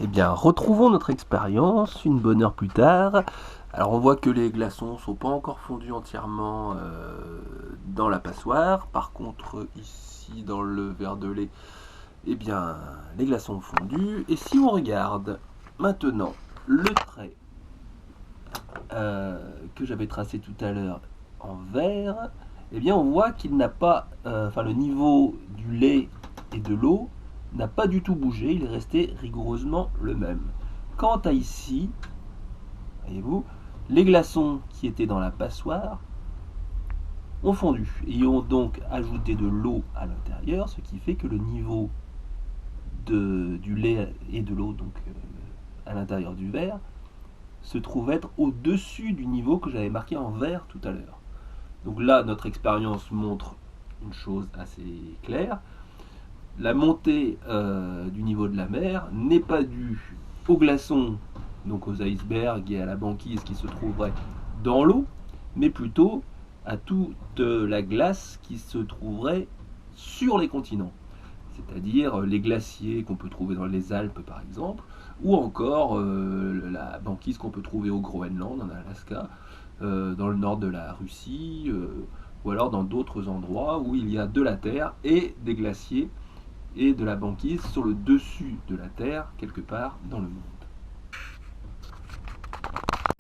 Eh bien, retrouvons notre expérience une bonne heure plus tard. Alors, on voit que les glaçons ne sont pas encore fondus entièrement dans la passoire. Par contre, ici, dans le verre de lait, eh bien, les glaçons ont fondu. Et si on regarde maintenant le trait que j'avais tracé tout à l'heure en vert, eh bien, on voit qu'il n'a pas, le niveau du lait et de l'eau n'a pas du tout bougé, il est resté rigoureusement le même. Quant à ici, voyez-vous, les glaçons qui étaient dans la passoire ont fondu et ont donc ajouté de l'eau à l'intérieur, ce qui fait que le niveau du lait et de l'eau donc à l'intérieur du verre se trouve être au-dessus du niveau que j'avais marqué en vert tout à l'heure. Donc là, notre expérience montre une chose assez claire. La montée du niveau de la mer n'est pas due aux glaçons, donc aux icebergs et à la banquise qui se trouveraient dans l'eau, mais plutôt à toute la glace qui se trouverait sur les continents, c'est-à-dire les glaciers qu'on peut trouver dans les Alpes par exemple, ou encore la banquise qu'on peut trouver au Groenland, en Alaska, dans le nord de la Russie, ou alors dans d'autres endroits où il y a de la terre et des glaciers et de la banquise sur le dessus de la Terre, quelque part dans le monde.